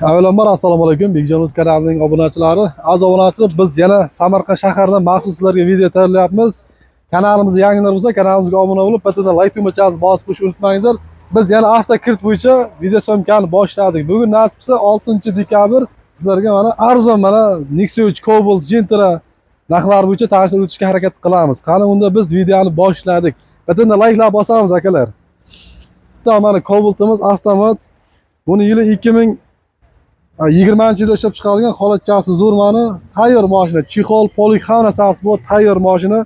Avvalambor assalomu alaykum, Bekjonuz kanalining obunachilari. Aziz obunachilar, biz yana Samarqand shahridan maxsus sizlarga video tayyorlayapmiz. Kanalimizga yangilar bo'lsa, kanalimizga obuna bo'lib, bittadan like tugmachasini bosib qo'yishni unutmanglar. Biz yana avtokirt bo'yicha video syomkani boshladik. Bugun nasib etsa 6-dekabr sizlarga mana arzon Nexia 3 Cobalt Gentra narxlari bo'yicha tanishtirib o'tishga harakat qilamiz. Qani unda biz videoni boshladik. Bittadan like'lar bosamiz akalar. Mana Cobaltimiz avtomat. Buni yili 2020-yilda ishlab chiqarilgan holatchasi zo'r mana tayyor mashina, chexol, polik hamma narsasi bor, tayyor mashina.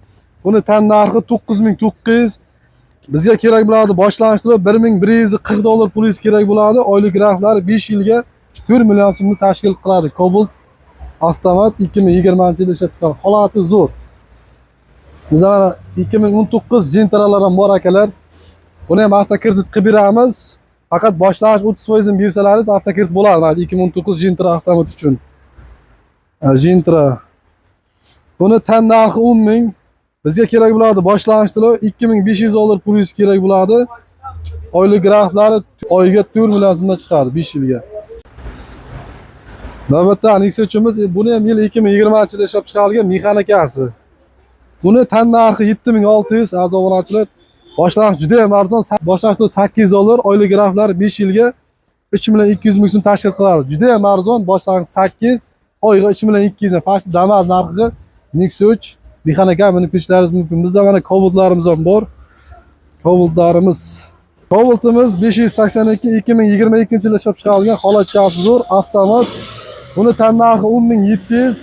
Buni tan narxi 9900. Bizga kerak bo'ladi boshlang'ich to'lov $1140 pulingiz kerak bo'ladi. Oylik graflari 5 yilga 4 million so'mni tashkil qiladi. Cobalt avtomat 2020-yilda ishlab chiqarilgan holati zo'r. Biz mana 2019 Gentralar ham bor akalar. Buni ham avtokredit qilib beramiz. Faqat boshlang'ich 30% ni bersalaringiz avtokredit bo'ladi. 2019 Gentra avtomat uchun. Gentra. Buni tan narxi 10 ming. Bizga kerak bo'ladi boshlang'ich to'lov $2500 pulingiz kerak bo'ladi. Oylik graflari oyiga 4 million so'mdan chiqadi 5 yilga. Navbatda Nexia uchimiz buni ham yil 2020-yilda ishlab chiqarilgan mexanikasi. Buni tan narxi 7600 aziz obunachilar. Boshlang'ich juda ham arzon, boshlang'ich $800, oylik graflari 5 yilga 3.200 ming so'm tashkil qiladi. Juda ham arzon, boshlang'ich 8, oyiga 3.200 Faqat Damas narxiga Nexia 3 mexanika minib ketishlaringiz mumkin. Bizda mana Cobaltlarimiz ham bor. Cobaltimiz 582 2022-yilda ishlab chiqarilgan holatchasi zo'r avtomat. Buni tan narxi 10700.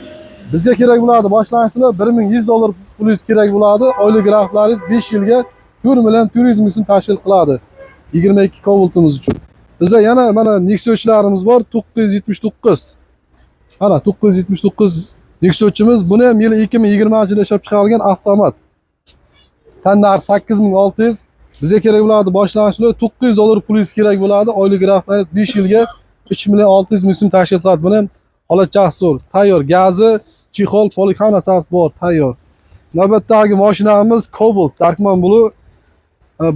Bizga kerak bo'ladi boshlang'ich $1100 pulingiz kerak bo'ladi. Oylik graflaringiz 5 yilga 4.400 ming so'm tashkil qiladi. 22 Cobaltimiz uchun. Bizda yana mana Nexia 3'larimiz bor 979. Mana 979 Nexia 3'imiz. Buni ham yili 2020-yilda ishlab chiqarilgan avtomat. Tan narxi 8600. Bizga kerak bo'ladi boshlang'ich $900 pulingiz kerak bo'ladi. Oylik graflaringiz 5 yilga 3.600 ming so'm tashkil qiladi. Buni ham holatchasi zo'r, tayyor, gazi, chexol, polik hamma narsasi bor, tayyor. Navbatdagi mashinamiz Cobalt Darkman Blue.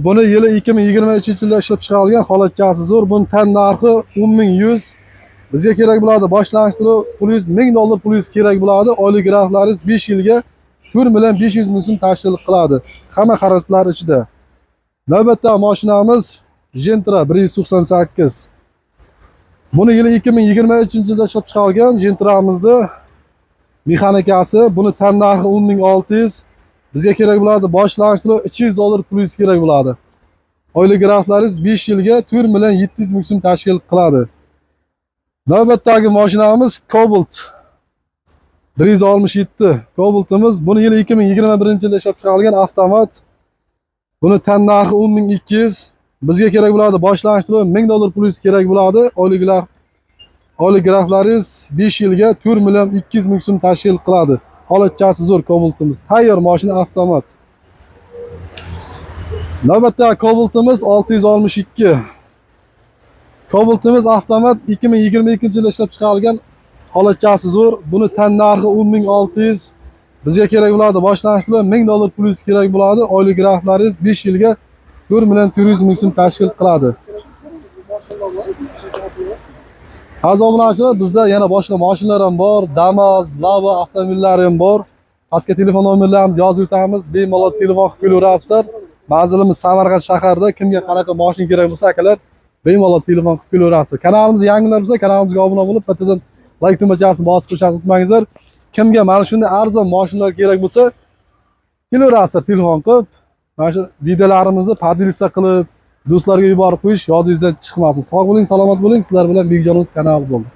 Buni yili 2023-yilda ishlab chiqarilgan holatchasi zo'r. Buni tan narxi 10100. Bizga kerak bo'ladi boshlang'ich to'lov pulingiz $1000 pulingiz kerak bo'ladi. Oylik graflaringiz 5 yilga 4.500 ming so'm tashkil qiladi. Hamma xarajatlar ichida. Navbatdagi mashinamiz Gentra 198. Buni yili 2023-yilda ishlab chiqarilgan Gentramizda mexanikasi. Buni tan narxi 10600. Bizga kerak bo'ladi boshlang'ich to'lov $200 pulingiz kerak bo'ladi. Oylik graflaringiz 5 yilga 4.700 ming so'm tashkil qiladi. Navbatdagi mashinamiz Cobalt 167. Cobaltimiz buni yili 2021-yilda ishlab chiqarilgan avtomat. Buni tan narxi 10200. Bizga kerak bo'ladi boshlang'ich to'lov $1000 pulingiz kerak bo'ladi. Oylik graflaringiz 5 yilga 4.200 ming so'm tashkil qiladi. Holatchasi zo'r Cobaltimiz. Tayyor mashina avtomat. Navbatdagi Cobaltimiz 662. Cobaltimiz avtomat 2022-yilda ishlab chiqarilgan holatchasi zo'r. Buni tan narxi 10600. Bizga kerak bo'ladi boshlang'ich to'lov $1000 pulingiz kerak bo'ladi. Oylik graflaringiz 5 yilga 4.400 ming so'm tashkil qiladi. Aziz obunachilar, bizda yana boshqa mashinalar ham bor, Damas, Lava avtomobillari ham bor. Pastga telefon nomerlarimizni yozib o'tamiz, bemalol telefon qilib kelaverasizlar. Manzilimiz Samarqand shahrida. Kimga qanaqa mashina kerak bo'lsa akalar, bemalol telefon qilib kelaverasizlar. Kanalimizga yangilar bo'lsa, kanalimizga obuna bo'lib, bittadan like tugmachasini bosib qo'yishni unutmanglar. Kimga mana shunday arzon mashinalar kerak bo'lsa, kelaverasizlar telefon qilib. Mana shu videolarimizni podpisa qilib, do'stlarga yuborib qo'yish yodingizdan chiqmasin. Sog' bo'ling, salomat bo'ling. Sizlar bilan Bekjonuz kanali bo'ldi.